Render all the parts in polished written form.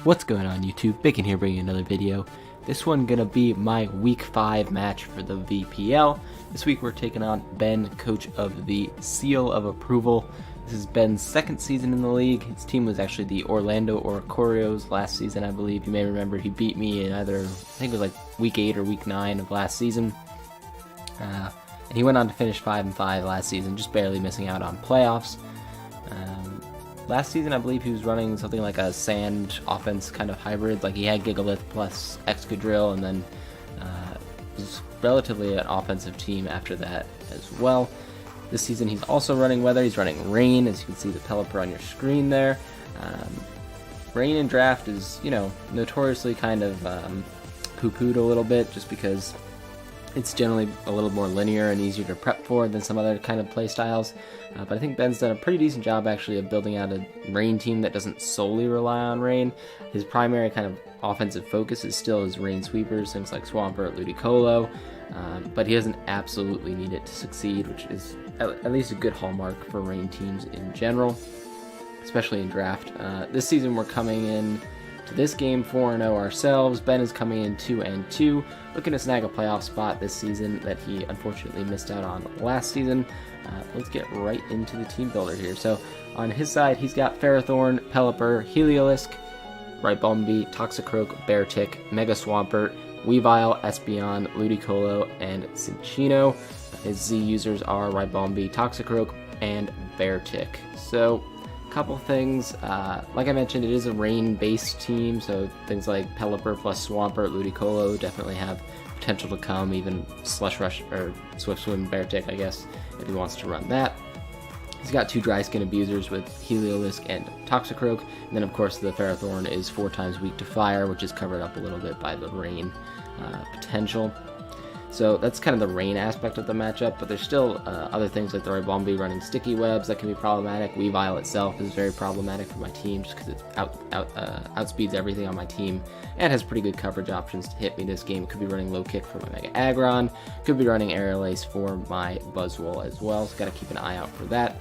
What's going on YouTube? Bacon here bringing another video. This one gonna be my week 5 match for the VPL. This week we're taking on Ben, coach of the Seel of Approval. This is Ben's second season in the league. His team was actually the Orlando Oracorios last season, I believe. You may remember he beat me in either, I think it was like week 8 or week 9 of last season. And he went on to finish 5-5 last season, just barely missing out on playoffs. Last season, I believe he was running something like a sand offense kind of hybrid. Like he had Gigalith plus Excadrill, and then was relatively an offensive team after that as well. This season, he's also running weather. He's running rain, as you can see the Pelipper on your screen there. Rain in draft is, notoriously kind of poo-pooed a little bit, just because it's generally a little more linear and easier to prep for than some other kind of play styles. But I think Ben's done a pretty decent job actually of building out a rain team that doesn't solely rely on rain. His primary kind of offensive focus is still his rain sweepers, things like Swampert, Ludicolo, but he doesn't absolutely need it to succeed, which is at least a good hallmark for rain teams in general, especially in draft. This season we're coming in to this game 4-0 ourselves. Ben is coming in 2-2, looking to snag a playoff spot this season that he unfortunately missed out on last season. Let's get right into the team builder here. So on his side, he's got Ferrothorn, Pelipper, Heliolisk, Ribombee, Toxicroak, Beartic, Mega Swampert, Weavile, Espeon, Ludicolo, and Cinccino. His Z users are Ribombee, Toxicroak, and Beartic. So couple things, like I mentioned, it is a rain-based team, so things like Pelipper plus Swampert, Ludicolo definitely have potential to come, even Slush Rush or Swift Swim Beartic, I guess, if he wants to run that. He's got 2 Dry Skin Abusers with Heliolisk and Toxicroak, and then of course the Ferrothorn is 4 times weak to fire, which is covered up a little bit by the rain potential. So that's kind of the rain aspect of the matchup, but there's still other things like the Ribombee running sticky webs that can be problematic. Weavile itself is very problematic for my team just because it outspeeds everything on my team and has pretty good coverage options to hit me this game. It could be running Low Kick for my Mega Aggron, could be running Aerial Ace for my Buzzwole as well, so got to keep an eye out for that.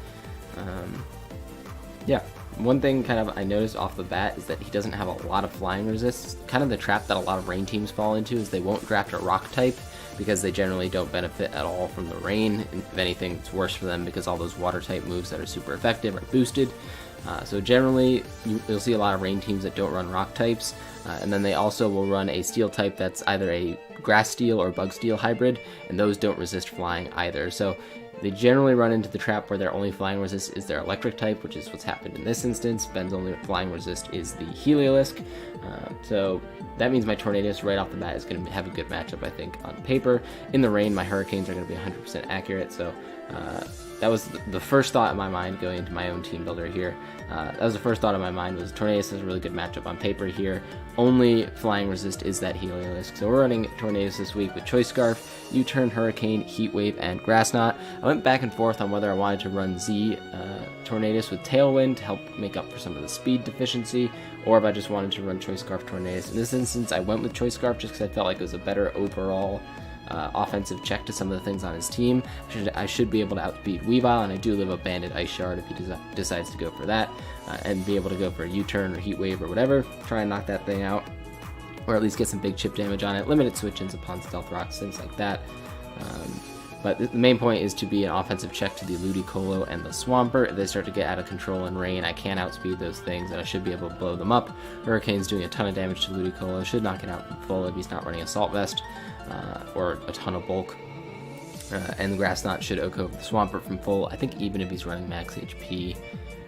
Yeah. One thing kind of I noticed off the bat is that he doesn't have a lot of flying resists. Kind of the trap that a lot of rain teams fall into is they won't draft a rock type because they generally don't benefit at all from the rain. If anything, it's worse for them because all those water type moves that are super effective are boosted. So generally, you'll see a lot of rain teams that don't run rock types, and then they also will run a steel type that's either a grass steel or bug steel hybrid, and those don't resist flying either. So they generally run into the trap where their only flying resist is their electric type, which is what's happened in this instance. Ben's only flying resist is the Heliolisk. So that means my Tornadus right off the bat is going to have a good matchup, I think, on paper. In the rain, my Hurricanes are going to be 100% accurate, so that was the first thought in my mind going into my own team builder here. That was the first thought in my mind was Tornadus has a really good matchup on paper here. Only flying resist is that Heliolisk. So we're running Tornadus this week with Choice Scarf, U-Turn, Hurricane, Heat Wave, and Grass Knot. I went back and forth on whether I wanted to run Z Tornadus with Tailwind to help make up for some of the speed deficiency, or if I just wanted to run Choice Scarf Tornadus. In this instance, I went with Choice Scarf just because I felt like it was a better overall offensive check to some of the things on his team. I should be able to outspeed Weavile, and I do live a Banded Ice Shard if he decides to go for that, and be able to go for a U-Turn or Heat Wave or whatever, try and knock that thing out, or at least get some big chip damage on it, limited switch-ins upon Stealth Rocks, things like that. But the main point is to be an offensive check to the Ludicolo and the Swampert. If they start to get out of control in rain, I can outspeed those things, and I should be able to blow them up. Hurricane's doing a ton of damage to Ludicolo, should knock it out from full if he's not running Assault Vest, or a ton of bulk. And the Grass Knot should OHKO the Swampert from full. I think even if he's running max HP,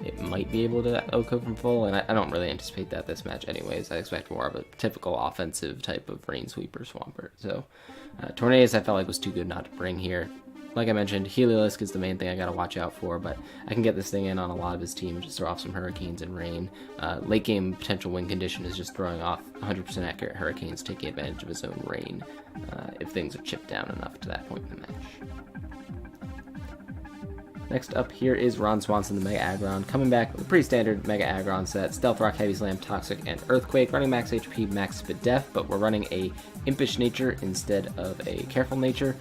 it might be able to OHKO from full, and I don't really anticipate that this match anyways. I expect more of a typical offensive type of Rain Sweeper Swampert. So Tornadus I felt like was too good not to bring here. Like I mentioned, Heliolisk is the main thing I gotta watch out for, but I can get this thing in on a lot of his team and just throw off some Hurricanes and Rain. Late game potential win condition is just throwing off 100% accurate Hurricanes, taking advantage of his own Rain if things are chipped down enough to that point in the match. Next up here is Ron Swanson, the Mega Aggron, coming back with a pretty standard Mega Aggron set. Stealth Rock, Heavy Slam, Toxic, and Earthquake. Running max HP, max Speed Def, but we're running a Impish Nature instead of a Careful Nature.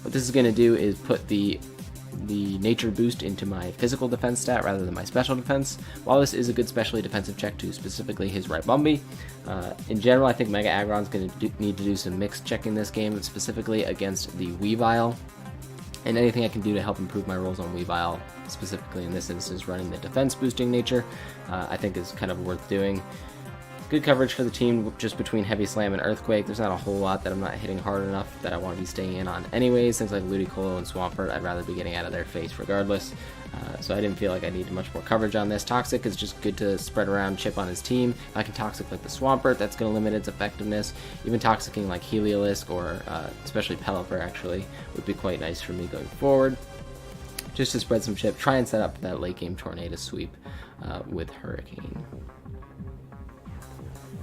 What this is going to do is put the the nature boost into my physical defense stat rather than my special defense. While this is a good specially defensive check to specifically his right Bumby, in general I think Mega Aggron's going to need to do some mix checking this game, specifically against the Weavile. And anything I can do to help improve my rolls on Weavile, specifically in this instance running the defense boosting nature, I think is kind of worth doing. Good coverage for the team just between Heavy Slam and Earthquake. There's not a whole lot that I'm not hitting hard enough that I want to be staying in on anyways. Things like Ludicolo and Swampert, I'd rather be getting out of their face regardless. So I didn't feel like I needed much more coverage on this. Toxic is just good to spread around chip on his team. If I can Toxic like the Swampert, that's going to limit its effectiveness. Even Toxicking like Heliolisk or especially Pelipper actually would be quite nice for me going forward. Just to spread some chip, try and set up that late game Tornado sweep with Hurricane.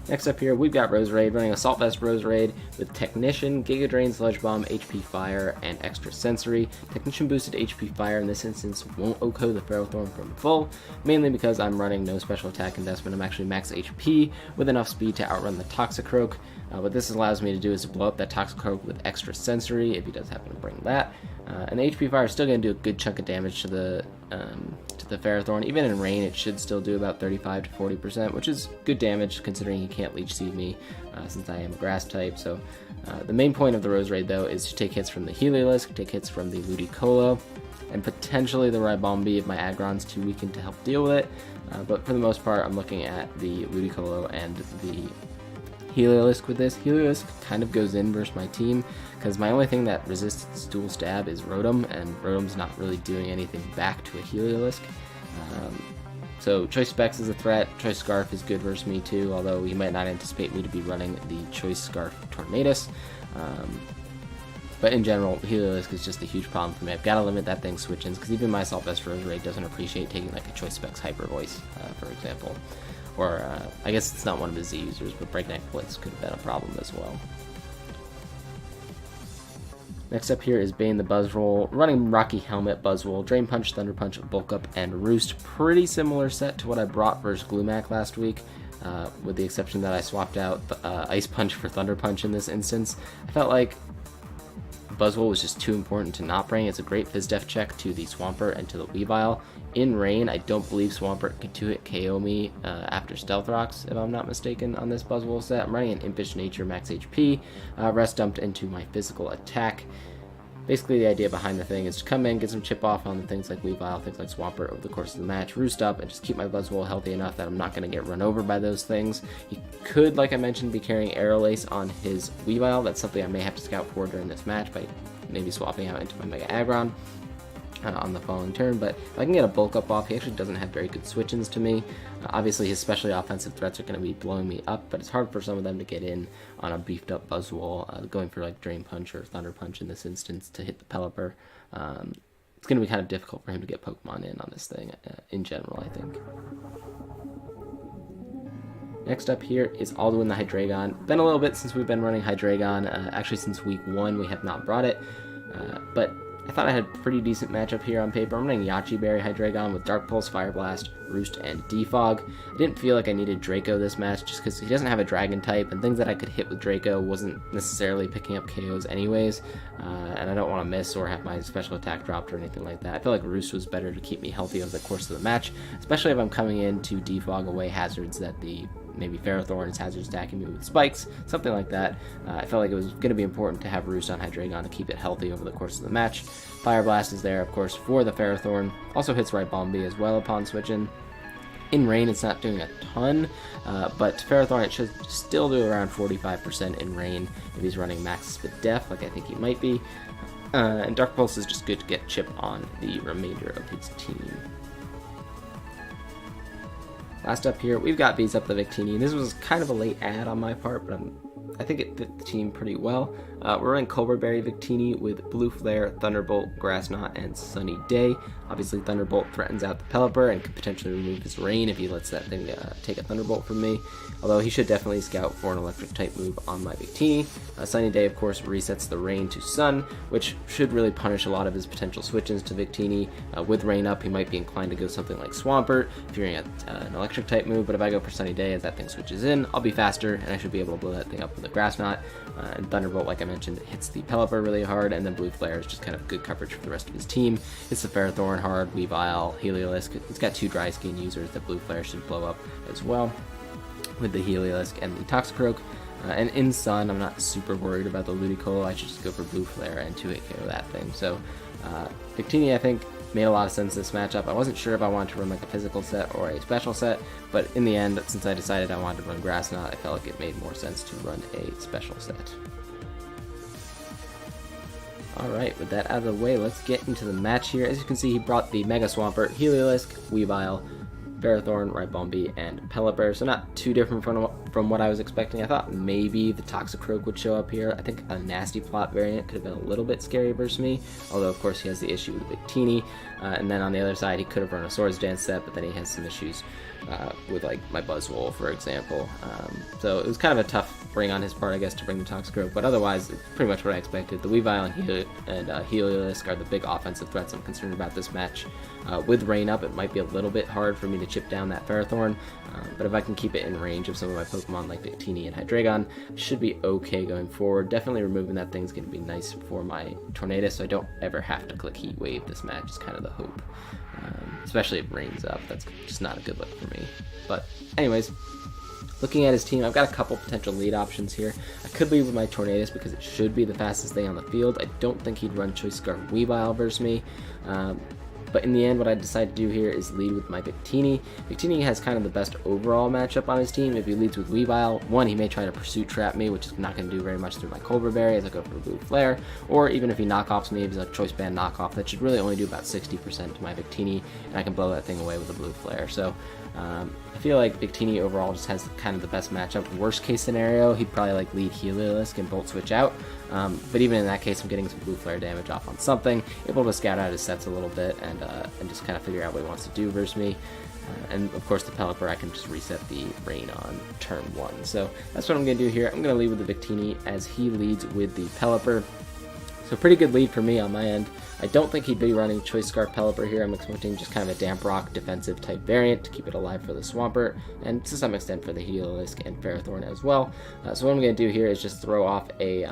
Next up here, we've got Roserade, running Assault Vest Roserade with Technician, Giga Drain, Sludge Bomb, HP Fire, and Extra Sensory. Technician boosted HP Fire in this instance won't OHKO the Ferrothorn from full, mainly because I'm running no special attack investment. I'm actually max HP with enough speed to outrun the Toxicroak. What this allows me to do is to blow up that Toxicroak with Extra Sensory, if he does happen to bring that. And the HP Fire is still going to do a good chunk of damage to the Ferrothorn. Even in rain, it should still do about 35 to 40%, which is good damage considering he can't Leech Seed me since I am a grass type. So the main point of the Roserade though is to take hits from the Heliolisk, take hits from the Ludicolo, and potentially the Ribombee if my Aggron's too weakened to help deal with it. But for the most part, I'm looking at the Ludicolo and the Heliolisk with this. Heliolisk kind of goes in versus my team because my only thing that resists dual stab is Rotom, and Rotom's not really doing anything back to a Heliolisk. So Choice Specs is a threat. Choice Scarf is good versus me too, although he might not anticipate me to be running the Choice Scarf Tornadus. But in general, Heliolisk is just a huge problem for me. I've got to limit that thing's switch-ins because even my Assault Vest Roserade doesn't appreciate taking like a Choice Specs Hyper Voice, for example. Or I guess it's not one of his Z users, but Breakneck Blitz could have been a problem as well. Next up here is Bane the Buzzwole, running Rocky Helmet, Buzzwole, Drain Punch, Thunder Punch, Bulk Up, and Roost. Pretty similar set to what I brought versus Glumacth last week, with the exception that I swapped out Ice Punch for Thunder Punch in this instance. I felt like Buzzwole was just too important to not bring. It's a great Phys-Def check to the Swampert and to the Weavile. In rain, I don't believe Swampert can 2-hit KO me after Stealth Rocks, if I'm not mistaken, on this Buzzwole set. I'm running an Impish Nature, max HP, rest dumped into my physical attack. Basically, the idea behind the thing is to come in, get some chip off on things like Weavile, things like Swampert over the course of the match, roost up, and just keep my Buzzwole healthy enough that I'm not going to get run over by those things. He could, like I mentioned, be carrying Aerolace on his Weavile. That's something I may have to scout for during this match by maybe swapping out into my Mega Aggron on the following turn, but if I can get a bulk up off, he actually doesn't have very good switch-ins to me. Obviously his specially offensive threats are going to be blowing me up, but it's hard for some of them to get in on a beefed up Buzzwole, going for like Drain Punch or Thunder Punch in this instance to hit the Pelipper. It's going to be kind of difficult for him to get Pokemon in on this thing in general, I think. Next up here is Alduin the Hydreigon. Been a little bit since we've been running Hydreigon, actually since week 1 we have not brought it, but I thought I had a pretty decent matchup here on paper. I'm running Yachi Berry Hydreigon with Dark Pulse, Fire Blast, Roost, and Defog. I didn't feel like I needed Draco this match just because he doesn't have a Dragon type, and things that I could hit with Draco wasn't necessarily picking up KOs anyways, and I don't want to miss or have my special attack dropped or anything like that. I feel like Roost was better to keep me healthy over the course of the match, especially if I'm coming in to defog away hazards that the maybe Ferrothorn is hazard stacking me with spikes, something like that. I felt like it was going to be important to have Roost on Hydreigon to keep it healthy over the course of the match. Fire Blast is there, of course, for the Ferrothorn. Also hits Ribombee as well upon switching. In rain, it's not doing a ton, but Ferrothorn, it should still do around 45% in rain if he's running max Spit Def, like I think he might be. And Dark Pulse is just good to get chip on the remainder of his team. Last up here, we've got Bees Up the Victini. This was kind of a late ad on my part, but I think it fit the team pretty well. We're running Cobra Berry Victini with Blue Flare, Thunderbolt, Grass Knot, and Sunny Day. Obviously, Thunderbolt threatens out the Pelipper and could potentially remove his Rain if he lets that thing take a Thunderbolt from me. Although he should definitely scout for an electric type move on my Victini. Sunny Day, of course, resets the Rain to Sun, which should really punish a lot of his potential switch-ins to Victini. With Rain up, he might be inclined to go something like Swampert, fearing an electric type move, but if I go for Sunny Day as that thing switches in, I'll be faster, and I should be able to blow that thing up with a Grass Knot. And Thunderbolt, like I mentioned, hits the Pelipper really hard, and then Blue Flare is just kind of good coverage for the rest of his team. Hits the Ferrothorn hard, Weavile, Heliolisk. It's got 2 Dry Skin users that Blue Flare should blow up as well, with the Heliolisk and the Toxicroak. And in Sun, I'm not super worried about the Ludicolo. I should just go for Blue Flare and 2-hit KO that thing. So Victini, I think, made a lot of sense this matchup. I wasn't sure if I wanted to run like a physical set or a special set, but in the end, since I decided I wanted to run Grass Knot, I felt like it made more sense to run a special set. Alright, with that out of the way, let's get into the match here. As you can see, he brought the Mega Swampert, Heliolisk, Weavile, Ferrothorn, Ribombee, and Pelipper, so not too different from what I was expecting. I thought maybe the Toxicroak would show up here. I think a Nasty Plot variant could have been a little bit scary versus me, although of course he has the issue with Victini, and then on the other side he could have run a Swords Dance set, but then he has some issues with like my Buzzwole, for example. So it was kind of a tough bring on his part, I guess, to bring the Toxicroak, but otherwise it's pretty much what I expected. The Weavile and Heliolisk are the big offensive threats I'm concerned about this match. With Rain up, it might be a little bit hard for me to chip down that Ferrothorn, but if I can keep it in range of some of my Pokemon like Victini and Hydreigon, I should be okay going forward. Definitely removing that thing is going to be nice for my Tornadus, so I don't ever have to click Heat Wave this match is kind of the hope. Especially if Rain's up, that's just not a good look for me. But anyways, looking at his team, I've got a couple potential lead options here. I could lead with my Tornadus because it should be the fastest thing on the field. I don't think he'd run Choice Scarf Weavile versus me. But in the end, what I decided to do here is lead with my Victini. Victini has kind of the best overall matchup on his team. If he leads with Weavile, one, he may try to Pursuit Trap me, which is not going to do very much through my Culver Berry as I go for Blue Flare, or even if he knockoffs me, if he's a Choice Band knockoff, that should really only do about 60% to my Victini, and I can blow that thing away with a Blue Flare. So I feel like Victini overall just has kind of the best matchup. Worst case scenario, he'd probably like lead Heliolisk and Bolt Switch out. But even in that case, I'm getting some Blue Flare damage off on something, able to scout out his sets a little bit and just kind of figure out what he wants to do versus me. And of course the Pelipper, I can just reset the Rain on turn 1. So that's what I'm going to do here. I'm going to lead with the Victini as he leads with the Pelipper. So pretty good lead for me on my end. I don't think he'd be running Choice Scarf Pelipper here. I'm expecting just kind of a Damp Rock defensive type variant to keep it alive for the Swampert, and to some extent for the Heliolisk and Ferrothorn as well. So what I'm going to do here is just throw off a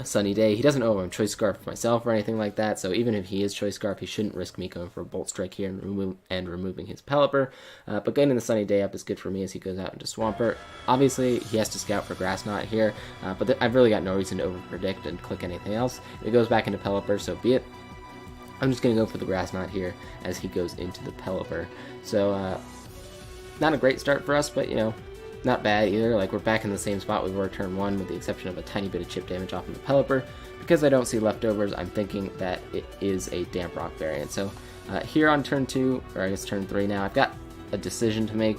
Sunny Day. He doesn't owe him Choice Scarf for myself or anything like that, so even if he is Choice Scarf, he shouldn't risk me going for a Bolt Strike here and removing his Pelipper. But getting the Sunny Day up is good for me as he goes out into Swampert. Obviously, he has to scout for Grass Knot here, but I've really got no reason to over-predict and click anything else. If it goes back into Pelipper, so be it. I'm just going to go for the Grass Knot here as he goes into the Pelipper. So, not a great start for us, but, you know, not bad either. Like, we're back in the same spot we were turn 1 with the exception of a tiny bit of chip damage off of the Pelipper. Because I don't see leftovers, I'm thinking that it is a Damp Rock variant. So here on turn 2, or I guess turn 3 now, I've got a decision to make.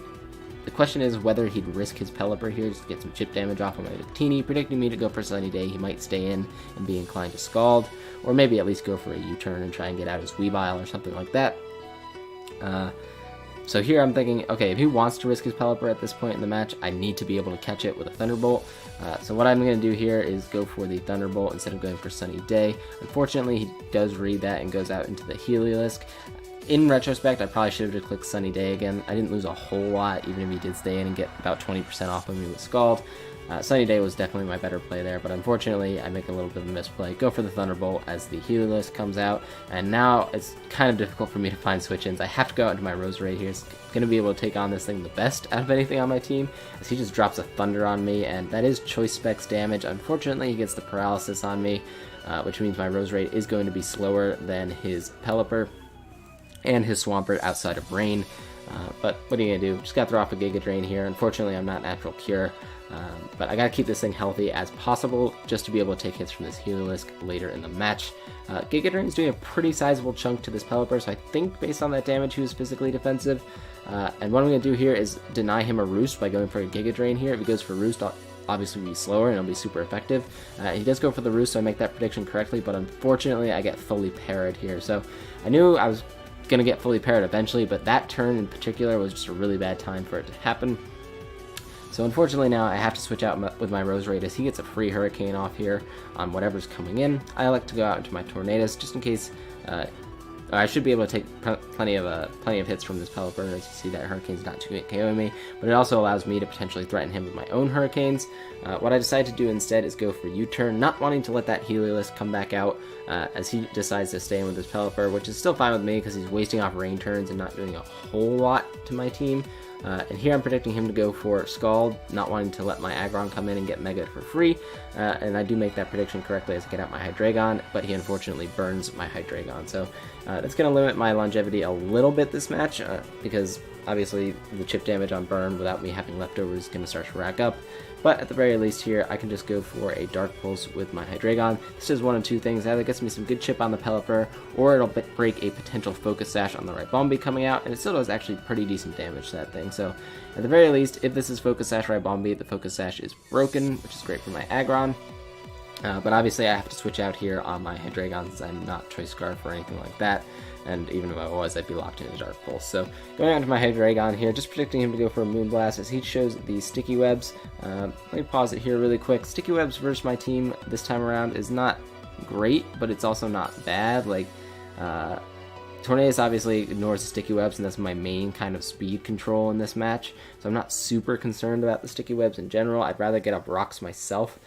The question is whether he'd risk his Pelipper here just to get some chip damage off of my Victini, predicting me to go for Sunny Day. He might stay in and be inclined to Scald, or maybe at least go for a U-turn and try and get out his Weavile or something like that. So here I'm thinking, okay, if he wants to risk his Pelipper at this point in the match, I need to be able to catch it with a Thunderbolt. So what I'm going to do here is go for the Thunderbolt instead of going for Sunny Day. Unfortunately, he does read that and goes out into the Heliolisk. In retrospect, I probably should have just clicked Sunny Day again. I didn't lose a whole lot, even if he did stay in and get about 20% off of me with Scald. Sunny Day was definitely my better play there, but unfortunately I make a little bit of a misplay. Go for the Thunderbolt as the Heliolisk comes out, and now it's kind of difficult for me to find switch-ins. I have to go out into my Roserade here. He's going to be able to take on this thing the best out of anything on my team, as he just drops a Thunder on me, and that is Choice Specs damage. Unfortunately, he gets the Paralysis on me, which means my Roserade is going to be slower than his Pelipper and his Swampert outside of Rain. But what are you going to do? Just got to throw off a Giga Drain here. Unfortunately, I'm not Natural Cure. But I gotta keep this thing healthy as possible just to be able to take hits from this Heliolisk later in the match. Giga Drain is doing a pretty sizable chunk to this Pelipper, so I think based on that damage he was physically defensive. And what I'm gonna do here is deny him a Roost by going for a Giga Drain here. If he goes for Roost, obviously be slower and it'll be super effective. He does go for the roost, so I make that prediction correctly, but unfortunately I get fully parried here. So I knew I was going to get fully parried eventually, but that turn in particular was just a really bad time for it to happen. So unfortunately now I have to switch out with my Roserade as he gets a free Hurricane off here on whatever's coming in. I like to go out into my Tornadus just in case. I should be able to take plenty of hits from this Pelipper. As you see, that Hurricane's not too KOing me, but it also allows me to potentially threaten him with my own Hurricanes. What I decided to do instead is go for U-turn, not wanting to let that Heliolisk come back out as he decides to stay in with his Pelipper, which is still fine with me because he's wasting off rain turns and not doing a whole lot to my team. And here I'm predicting him to go for Scald, not wanting to let my Aggron come in and get Mega for free. And I do make that prediction correctly as I get out my Hydreigon, but he unfortunately burns my Hydreigon. So that's going to limit my longevity a little bit this match, because obviously the chip damage on burn without me having leftovers is going to start to rack up. But at the very least here, I can just go for a Dark Pulse with my Hydreigon. This is one of two things. Either gets me some good chip on the Pelipper, or it'll break a potential Focus Sash on the Ribombee coming out, and it still does actually pretty decent damage to that thing. So at the very least, if this is Focus Sash Ribombee, the Focus Sash is broken, which is great for my Aggron. But obviously I have to switch out here on my Hydreigon since I'm not Choice Scarf or anything like that. And even if I was, I'd be locked in a Dark Pulse. So going on to my Hydreigon here, just predicting him to go for a Moonblast as he shows the Sticky Webs. Let me pause it here really quick. Sticky Webs versus my team this time around is not great, but it's also not bad. Like, Tornadus obviously ignores the Sticky Webs, and that's my main kind of speed control in this match. So I'm not super concerned about the Sticky Webs in general. I'd rather get up rocks myself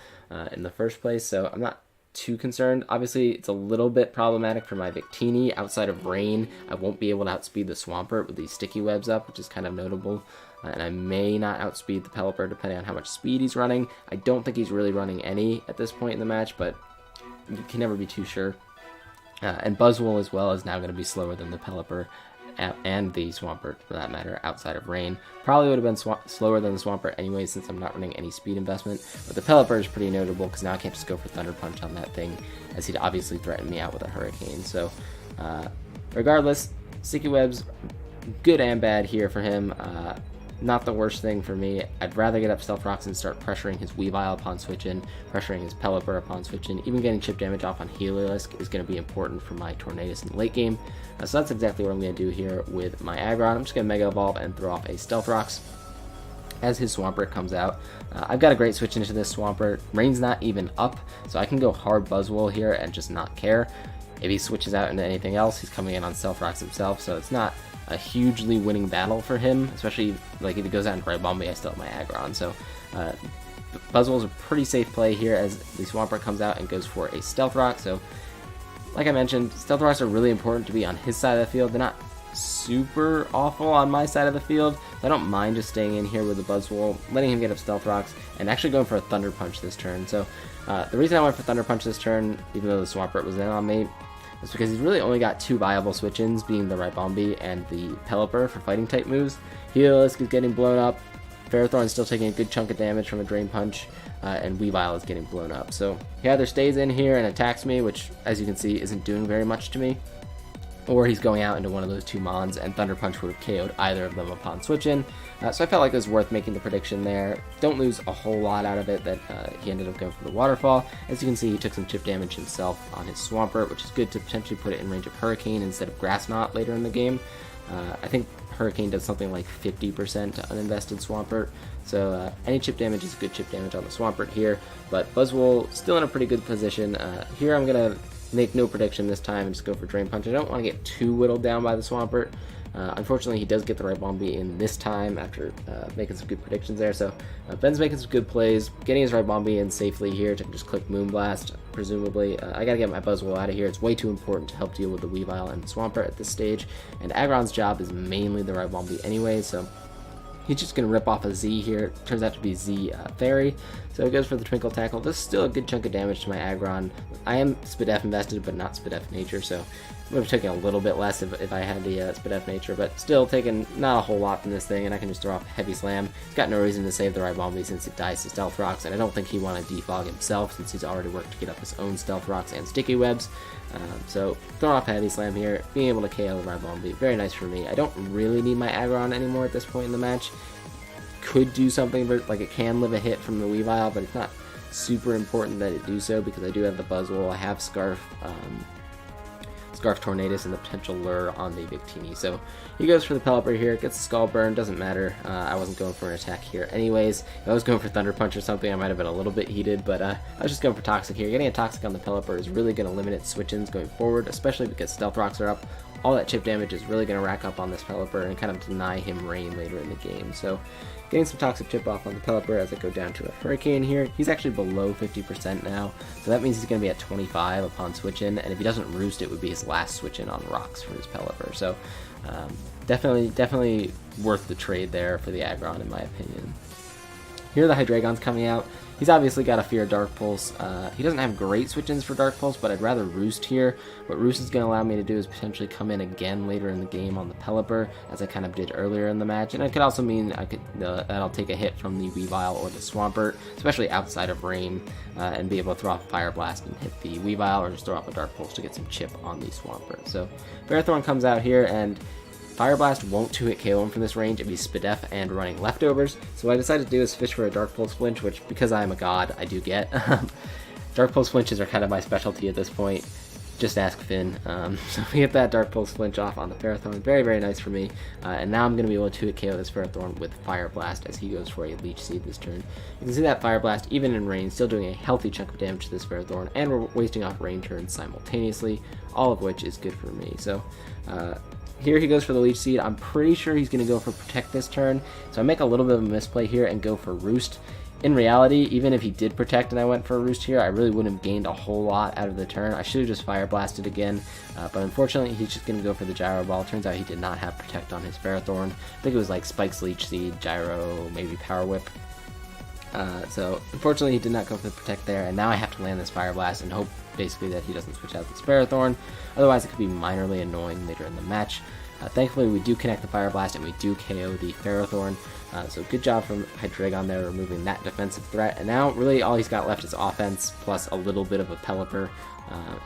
in the first place, so I'm not too concerned. Obviously, it's a little bit problematic for my Victini. Outside of rain, I won't be able to outspeed the Swampert with these Sticky Webs up, which is kind of notable. And I may not outspeed the Pelipper depending on how much speed he's running. I don't think he's really running any at this point in the match, but you can never be too sure. And Buzzwole as well is now going to be slower than the Pelipper and the Swampert for that matter outside of rain. Probably would have been slower than the Swampert anyway since I'm not running any speed investment, but the Pelipper is pretty notable because now I can't just go for Thunder Punch on that thing as he'd obviously threaten me out with a Hurricane. So regardless, Sticky Webs, good and bad here for him. Not the worst thing for me. I'd rather get up Stealth Rocks and start pressuring his Weavile upon switch in, pressuring his Pelipper upon switch in. Even getting chip damage off on Heliolisk is going to be important for my Tornadus in the late game. So that's exactly what I'm going to do here with my Aggron. I'm just going to Mega Evolve and throw off a Stealth Rocks as his Swampert comes out. I've got a great switch into this Swampert. Rain's not even up, so I can go hard Buzzwole here and just not care. If he switches out into anything else, he's coming in on Stealth Rocks himself, so it's not a hugely winning battle for him, especially like if he goes out into Ribombee, I still have my Aggron. So Buzzwole's a pretty safe play here as the Swampert comes out and goes for a Stealth Rock. So like I mentioned, Stealth Rocks are really important to be on his side of the field. They're not super awful on my side of the field, so I don't mind just staying in here with the Buzzwole, letting him get up Stealth Rocks, and actually going for a Thunder Punch this turn. So the reason I went for Thunder Punch this turn, even though the Swampert was in on me, is because he's really only got two viable switch-ins, being the Ribombee and the Pelipper for fighting type moves. Heliolisk is getting blown up, Ferrothorn is still taking a good chunk of damage from a Drain Punch, and Weavile is getting blown up. So he either stays in here and attacks me, which as you can see isn't doing very much to me, or he's going out into one of those two Mons, and Thunder Punch would have KO'd either of them upon switch-in. So I felt like it was worth making the prediction there. Don't lose a whole lot out of it that he ended up going for the Waterfall. As you can see, he took some chip damage himself on his Swampert, which is good to potentially put it in range of Hurricane instead of Grass Knot later in the game. I think Hurricane does something like 50% to uninvested Swampert, so any chip damage is good chip damage on the Swampert here, but Buzzwole still in a pretty good position. Here I'm going to make no prediction this time and just go for Drain Punch. I don't want to get too whittled down by the Swampert. Unfortunately, he does get the Ribombee in this time after making some good predictions there. So Ben's making some good plays, getting his Ribombee in safely here to just click Moonblast, presumably. I gotta get my Buzzwole out of here. It's way too important to help deal with the Weavile and Swampert at this stage, and Aggron's job is mainly the Ribombee anyway, so he's just going to rip off a Z here. It turns out to be Z Fairy, so it goes for the Twinkle Tackle. This is still a good chunk of damage to my Aggron. I am Spidef invested, but not Spidef Nature, so I would have taken a little bit less if I had the Spidef Nature, but still taking not a whole lot from this thing, and I can just throw off Heavy Slam. He's got no reason to save the Ribombee since it dies to Stealth Rocks, and I don't think he wanted to defog himself since he's already worked to get up his own Stealth Rocks and Sticky Webs. So throwing off Heavy Slam here, being able to KO the Ribombee, very nice for me. I don't really need my Aggron anymore at this point in the match. could do something, like it can live a hit from the Weavile, but it's not super important that it do so because I do have the Buzzwole, I have Scarf Tornadus, and the potential lure on the Victini. So he goes for the Pelipper here, gets the Skull Burn, doesn't matter. I wasn't going for an attack here anyways. If I was going for Thunder Punch or something, I might have been a little bit heated, but I was just going for Toxic here. Getting a Toxic on the Pelipper is really going to limit its switch-ins going forward, especially because Stealth Rocks are up. All that chip damage is really going to rack up on this Pelipper and kind of deny him rain later in the game. So getting some Toxic chip off on the Pelipper as I go down to a Hurricane here. He's actually below 50% now, so that means he's going to be at 25 upon switch-in, and if he doesn't roost, it would be his last switch-in on rocks for his Pelipper. So definitely worth the trade there for the Aggron, in my opinion. Here the Hydreigon's coming out. He's obviously got a Fear of Dark Pulse. He doesn't have great switch-ins for Dark Pulse, but I'd rather Roost here. What Roost is going to allow me to do is potentially come in again later in the game on the Pelipper, as I kind of did earlier in the match. And it could also mean that I'll take a hit from the Weavile or the Swampert, especially outside of rain, and be able to throw off Fire Blast and hit the Weavile, or just throw off a Dark Pulse to get some chip on the Swampert. So Ferrothorn comes out here, and Fire Blast won't 2-hit KO him from this range if he's Spadef and running Leftovers. So what I decided to do is fish for a Dark Pulse Flinch, which, because I am a god, I do get. Dark Pulse Flinches are kind of my specialty at this point. Just ask Finn. So we get that Dark Pulse Flinch off on the Ferrothorn. Very, very nice for me. And now I'm going to be able to 2-hit KO this Ferrothorn with Fire Blast as he goes for a Leech Seed this turn. You can see that Fire Blast, even in rain, still doing a healthy chunk of damage to this Ferrothorn, and we're wasting off rain turns simultaneously, all of which is good for me. So, here he goes for the Leech Seed. I'm pretty sure he's going to go for Protect this turn, so I make a little bit of a misplay here and go for Roost. In reality, even if he did Protect and I went for a Roost here, I really wouldn't have gained a whole lot out of the turn. I should have just Fire Blasted again, but unfortunately he's just going to go for the Gyro Ball. Turns out he did not have Protect on his Ferrothorn. I think it was like Spike's Leech Seed, Gyro, maybe Power Whip. So unfortunately he did not go for the Protect there, and now I have to land this Fire Blast and hope basically that he doesn't switch out this Ferrothorn. Otherwise it could be minorly annoying later in the match. Thankfully we do connect the Fire Blast and we do KO the Ferrothorn. So good job from Hydreigon there, removing that defensive threat. And now really all he's got left is offense plus a little bit of a Pelipper.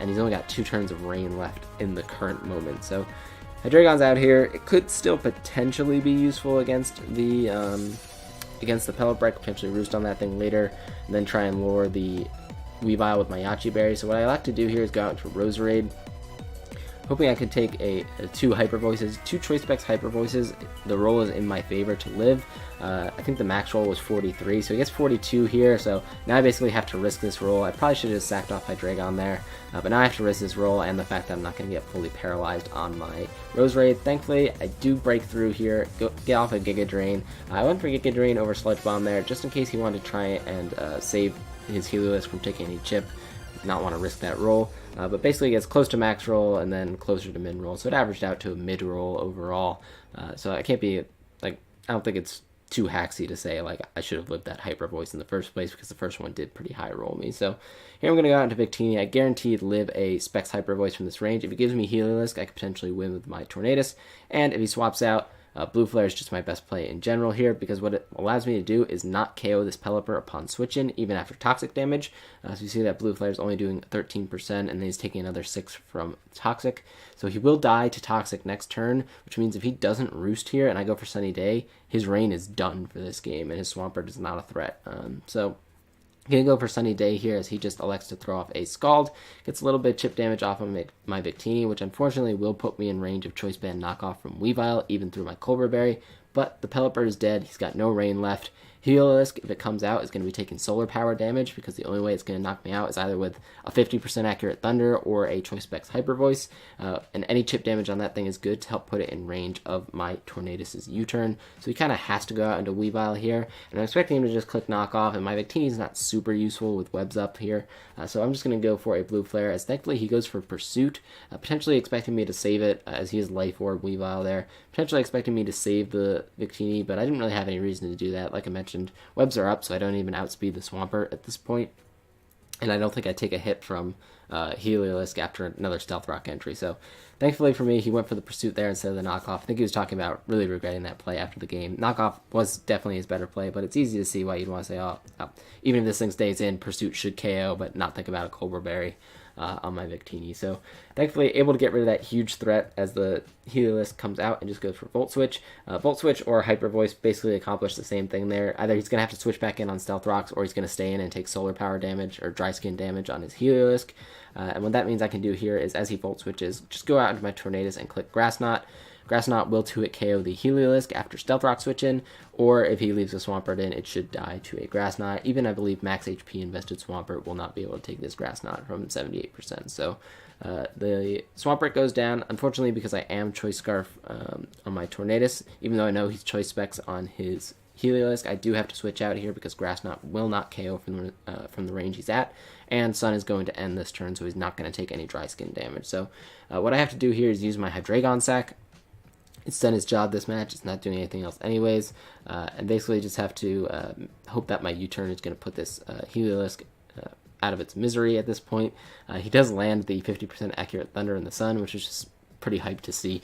And he's only got 2 turns of rain left in the current moment. So Hydreigon's out here. It could still potentially be useful against the Pelipper. I could potentially Roost on that thing later and then try and lure the Weavile with my Yachi Berry. So what I like to do here is go out into Roserade, hoping I could take a 2 Hyper Voices, 2 Choice Specs Hyper Voices. The roll is in my favor to live. I think the max roll was 43, so he gets 42 here, so now I basically have to risk this roll. I probably should have just sacked off Hydreigon there, but now I have to risk this roll and the fact that I'm not going to get fully paralyzed on my Roserade. Thankfully, I do break through here, get off a Giga Drain. I went for Giga Drain over Sludge Bomb there, just in case he wanted to try and save his Heliolisk from taking any chip. Not want to risk that roll, but basically it gets close to max roll and then closer to mid roll, so it averaged out to a mid roll overall. So I can't be like, I don't think it's too hacksy to say like I should have lived that Hyper Voice in the first place, because the first one did pretty high roll me. So here I'm going to go out into Victini. I guaranteed live a Specs Hyper Voice from this range. If he gives me Heliolisk, I could potentially win with my Tornadus, and if he swaps out, Blue Flare is just my best play in general here, because what it allows me to do is not KO this Pelipper upon switch-in, even after Toxic damage. So you see that Blue Flare is only doing 13%, and then he's taking another 6 from Toxic. So he will die to Toxic next turn, which means if he doesn't Roost here and I go for Sunny Day, his rain is done for this game, and his Swampert is not a threat. So I'm going to go for Sunny Day here as he just elects to throw off a Scald. Gets a little bit of chip damage off of my Victini, which unfortunately will put me in range of Choice Band knockoff from Weavile, even through my Colbur Berry. But the Pelipper is dead. He's got no rain left. Heliolisk, if it comes out, is going to be taking solar power damage, because the only way it's going to knock me out is either with a 50% accurate Thunder or a Choice Specs Hyper Voice. And any chip damage on that thing is good to help put it in range of my Tornadus' U-turn. So he kind of has to go out into Weavile here. And I'm expecting him to just click knockoff, and my Victini is not super useful with webs up here. So I'm just going to go for a Blue Flare, as thankfully he goes for Pursuit, potentially expecting me to save it, as he has Life Orb Weavile there. Potentially expecting me to save the Victini, but I didn't really have any reason to do that. Like I mentioned, webs are up, so I don't even outspeed the Swampert at this point. And I don't think I take a hit from Heliolisk after another Stealth Rock entry. So thankfully for me, he went for the Pursuit there instead of the knockoff. I think he was talking about really regretting that play after the game. Knockoff was definitely his better play, but it's easy to see why you'd want to say, oh, even if this thing stays in, Pursuit should KO, but not think about a Colbur Berry. on my Victini. So thankfully able to get rid of that huge threat as the Heliolisk comes out and just goes for Volt Switch. Volt Switch or Hyper Voice basically accomplish the same thing there. Either he's going to have to switch back in on Stealth Rocks, or he's going to stay in and take Solar Power damage or Dry Skin damage on his Heliolisk. And what that means I can do here is, as he Volt Switches, just go out into my Tornadus and click Grass Knot. Grass Knot will 2-hit KO the Heliolisk after Stealth Rock switch in, or if he leaves a Swampert in, it should die to a Grass Knot. Even I believe max HP invested Swampert will not be able to take this Grass Knot from 78%. So the Swampert goes down, unfortunately, because I am Choice Scarf on my Tornadus. Even though I know he's Choice Specs on his Heliolisk, I do have to switch out here because Grass Knot will not KO from the range he's at, and Sun is going to end this turn, so he's not going to take any Dry Skin damage. So what I have to do here is use my Hydreigon Sac. It's done its job this match. It's not doing anything else anyways. And basically just have to hope that my U-turn is going to put this Heliolisk out of its misery at this point. He does land the 50% accurate Thunder in the Sun, which is just pretty hyped to see.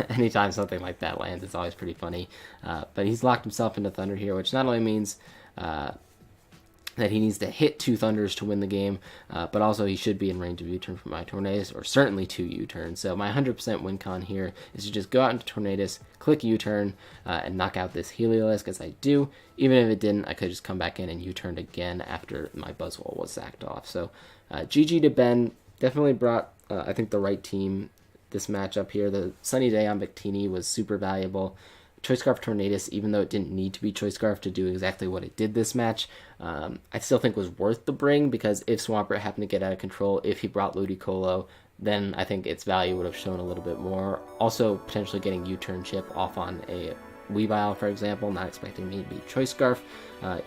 Anytime something like that lands, it's always pretty funny. But he's locked himself into Thunder here, which not only means that he needs to hit 2 Thunders to win the game, but also he should be in range of U-turn from my Tornadus, or certainly 2 U-turns. So my 100% win con here is to just go out into Tornadus, click U-turn, and knock out this Heliolisk as I do. Even if it didn't, I could just come back in and U-turned again after my Buzzwole was sacked off. So GG to Ben. Definitely brought, I think, the right team this matchup here. The Sunny Day on Victini was super valuable. Choice Scarf Tornadus, even though it didn't need to be Choice Scarf to do exactly what it did this match, I still think was worth the bring, because if Swampert happened to get out of control, if he brought Ludicolo, then I think its value would have shown a little bit more. Also, potentially getting U-turn chip off on a Weavile, for example, not expecting me to be Choice Scarf.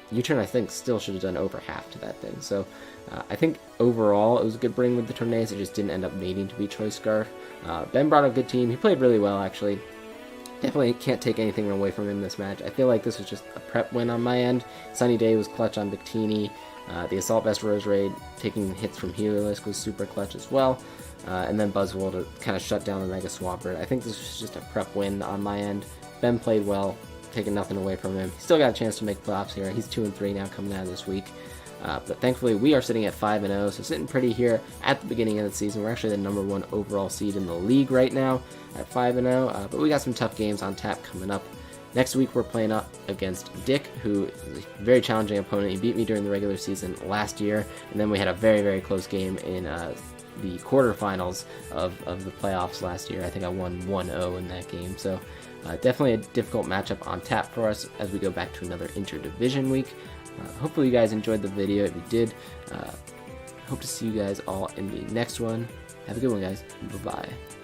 U-turn, I think, still should have done over half to that thing. So I think overall it was a good bring with the Tornadus. It just didn't end up needing to be Choice Scarf. Ben brought a good team. He played really well, actually. Definitely can't take anything away from him this match. I feel like this was just a prep win on my end. Sunny Day was clutch on Victini. The Assault Vest Rose Raid, taking hits from Heliolisk, was super clutch as well. And then Buzzwole to kind of shut down the Mega Swampert. I think this was just a prep win on my end. Ben played well, taking nothing away from him. He still got a chance to make playoffs here. He's 2-3 now coming out of this week. But thankfully, we are sitting at 5-0, so sitting pretty here at the beginning of the season. We're actually the #1 overall seed in the league right now at 5-0, but we got some tough games on tap coming up. Next week, we're playing up against Dick, who is a very challenging opponent. He beat me during the regular season last year, and then we had a very, very close game in the quarterfinals of the playoffs last year. I think I won 1-0 in that game, so definitely a difficult matchup on tap for us as we go back to another interdivision week. Hopefully you guys enjoyed the video. If you did, hope to see you guys all in the next one. Have a good one, guys. Bye-bye.